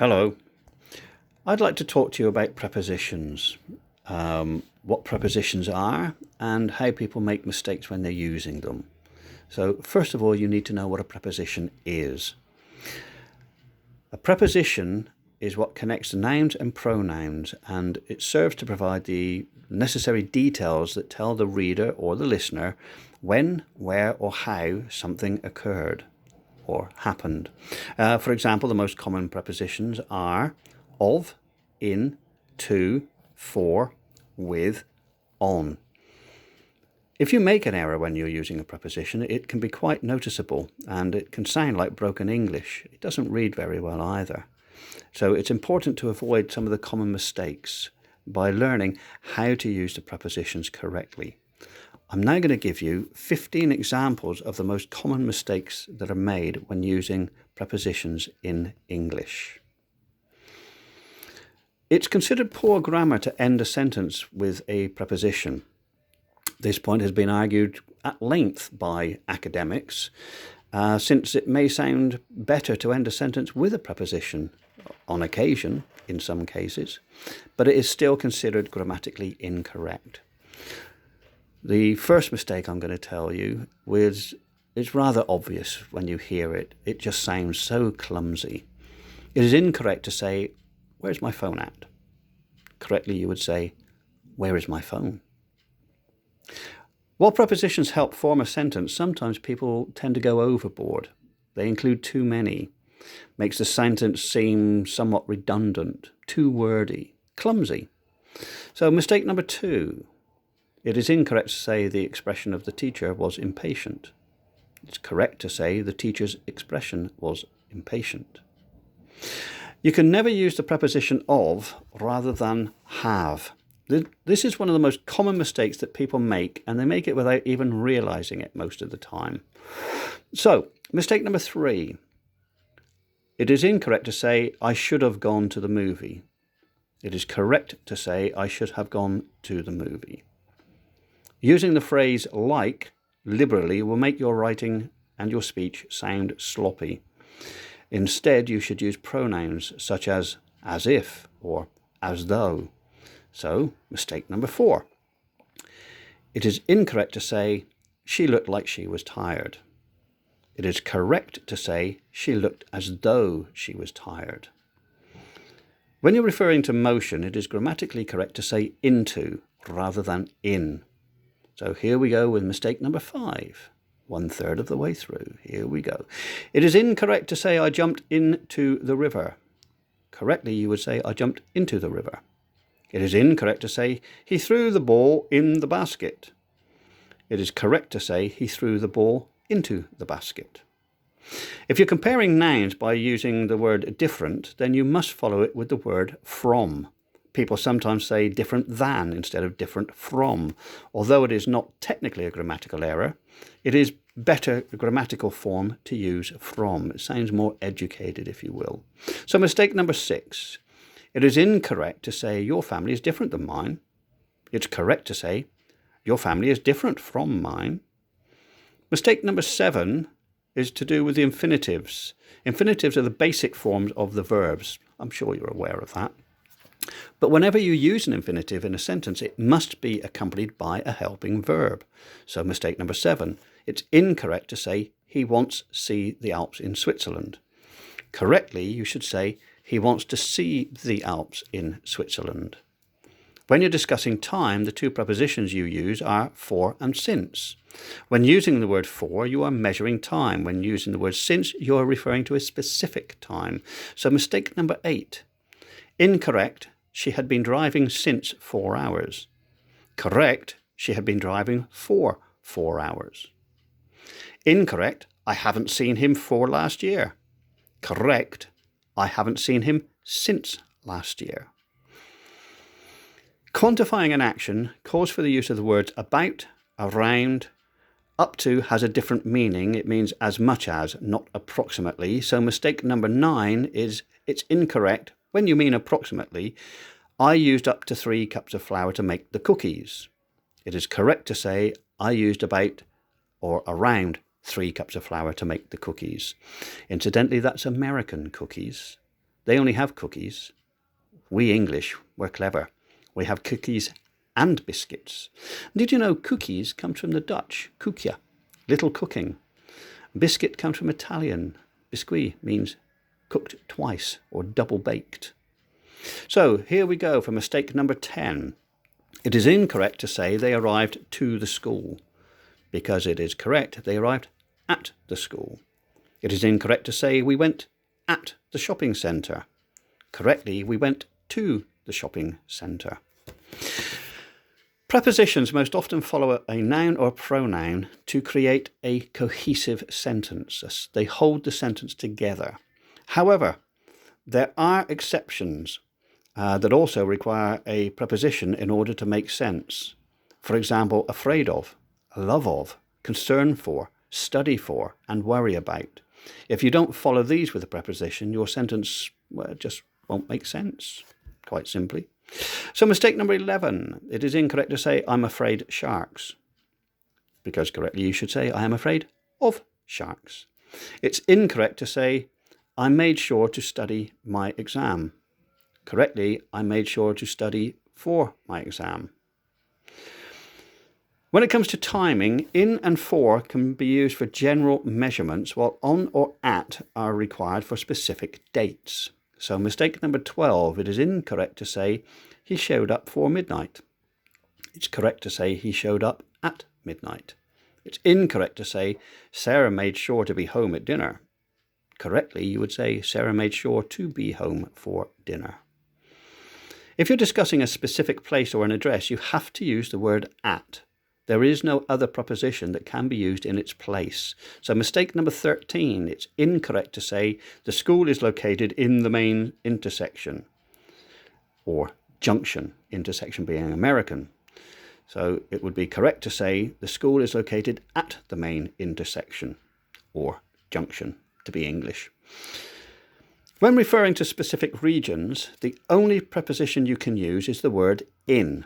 Hello. I'd like to talk to you about prepositions, what prepositions are and how people make mistakes when they're using them. So first of all, you need to know what a preposition is. A preposition is what connects nouns and pronouns, and it serves to provide the necessary details that tell the reader or the listener when, where or how something occurred or happened. For example, the most common prepositions are of, in, to, for, with, on. If you make an error when you're using a preposition, it can be quite noticeable and it can sound like broken English. It doesn't read very well either. So it's important to avoid some of the common mistakes by learning how to use the prepositions correctly. I'm now going to give you 15 examples of the most common mistakes that are made when using prepositions in English. It's considered poor grammar to end a sentence with a preposition. This point has been argued at length by academics, since it may sound better to end a sentence with a preposition on occasion, in some cases, but it is still considered grammatically incorrect. The first mistake I'm going to tell you is rather obvious when you hear it. It just sounds so clumsy. It is incorrect to say, "Where's my phone at?" Correctly, you would say, "Where is my phone?" While prepositions help form a sentence, sometimes people tend to go overboard. They include too many. Makes the sentence seem somewhat redundant, too wordy, clumsy. So mistake number 2. It is incorrect to say the expression of the teacher was impatient. It's correct to say the teacher's expression was impatient. You can never use the preposition of rather than have. This is one of the most common mistakes that people make, and they make it without even realizing it most of the time. So, mistake number 3. It is incorrect to say, "I should have gone to the movie." It is correct to say, "I should have gone to the movie." Using the phrase "like" liberally will make your writing and your speech sound sloppy. Instead, you should use pronouns such as if or as though. So, mistake number 4. It is incorrect to say, "She looked like she was tired." It is correct to say, "She looked as though she was tired." When you're referring to motion, it is grammatically correct to say "into" rather than "in." So here we go with mistake number 5. 1/3 of the way through. Here we go. It is incorrect to say, "I jumped into the river." Correctly, you would say, "I jumped into the river." It is incorrect to say, "He threw the ball in the basket." It is correct to say, "He threw the ball into the basket." If you're comparing nouns by using the word different, then you must follow it with the word from. People sometimes say different than instead of different from. Although it is not technically a grammatical error, it is better grammatical form to use from. It sounds more educated, if you will. So mistake number 6. It is incorrect to say, "Your family is different than mine." It's correct to say, "Your family is different from mine." Mistake number 7 is to do with the infinitives. Infinitives are the basic forms of the verbs. I'm sure you're aware of that. But whenever you use an infinitive in a sentence, it must be accompanied by a helping verb. So mistake number 7, it's incorrect to say, "He wants to see the Alps in Switzerland." Correctly, you should say, "He wants to see the Alps in Switzerland." When you're discussing time, the two prepositions you use are for and since. When using the word for, you are measuring time. When using the word since, you are referring to a specific time. So mistake number 8. Incorrect, "She had been driving since 4 hours." Correct, "She had been driving for 4 hours." Incorrect, "I haven't seen him for last year." Correct, "I haven't seen him since last year." Quantifying an action calls for the use of the words about, around. Up to has a different meaning. It means as much as, not approximately. So mistake number 9 is it's incorrect. When you mean approximately, "I used up to 3 cups of flour to make the cookies." It is correct to say, "I used about or around 3 cups of flour to make the cookies." Incidentally, that's American cookies. They only have cookies. We English, we're clever. We have cookies and biscuits. Did you know cookies comes from the Dutch, koekje, little cooking. Biscuit comes from Italian. Biscuit means cooked twice or double baked. So here we go for mistake number 10. It is incorrect to say they arrived to the school, because it is correct they arrived at the school. It is incorrect to say we went at the shopping centre. Correctly, we went to the shopping centre. Prepositions most often follow a noun or pronoun to create a cohesive sentence. They hold the sentence together. However, there are exceptions that also require a preposition in order to make sense. For example, afraid of, love of, concern for, study for, and worry about. If you don't follow these with a preposition, your sentence just won't make sense, quite simply. So mistake number 11, it is incorrect to say I'm afraid sharks, because correctly you should say I am afraid of sharks. It's incorrect to say I made sure to study my exam. Correctly, I made sure to study for my exam. When it comes to timing, in and for can be used for general measurements, while on or at are required for specific dates. So mistake number 12, it is incorrect to say he showed up for midnight. It's correct to say he showed up at midnight. It's incorrect to say Sarah made sure to be home at dinner. Correctly, you would say Sarah made sure to be home for dinner. If you're discussing a specific place or an address, you have to use the word at. There is no other preposition that can be used in its place. So mistake number 13, it's incorrect to say the school is located in the main intersection, or junction, intersection being American. So it would be correct to say the school is located at the main intersection, or junction to be English. When referring to specific regions, the only preposition you can use is the word in.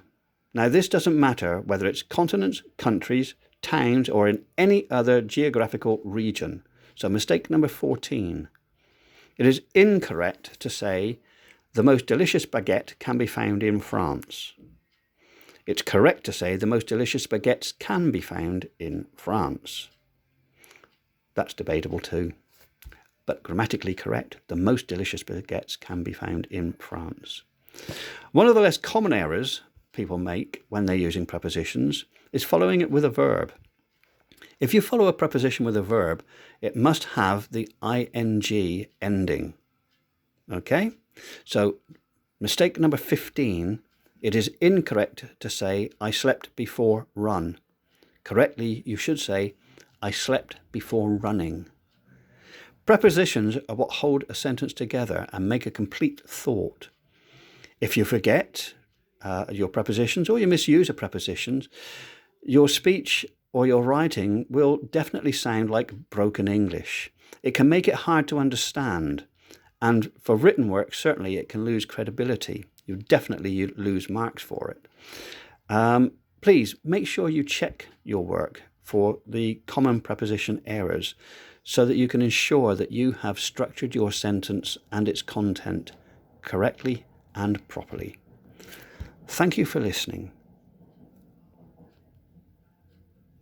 Now, this doesn't matter whether it's continents, countries, towns, or in any other geographical region. So mistake number 14. It is incorrect to say the most delicious baguette can be found in France. It's correct to say the most delicious baguettes can be found in France. That's debatable too. But grammatically correct, the most delicious baguettes can be found in France. One of the less common errors people make when they're using prepositions is following it with a verb. If you follow a preposition with a verb, it must have the ing ending. Okay? So, mistake number 15, it is incorrect to say I slept before run. Correctly, you should say I slept before running. Prepositions are what hold a sentence together and make a complete thought. If you forget your prepositions or you misuse a prepositions, your speech or your writing will definitely sound like broken English. It can make it hard to understand, and for written work certainly it can lose credibility. You definitely lose marks for it. Please make sure you check your work for the common preposition errors so that you can ensure that you have structured your sentence and its content correctly and properly. Thank you for listening.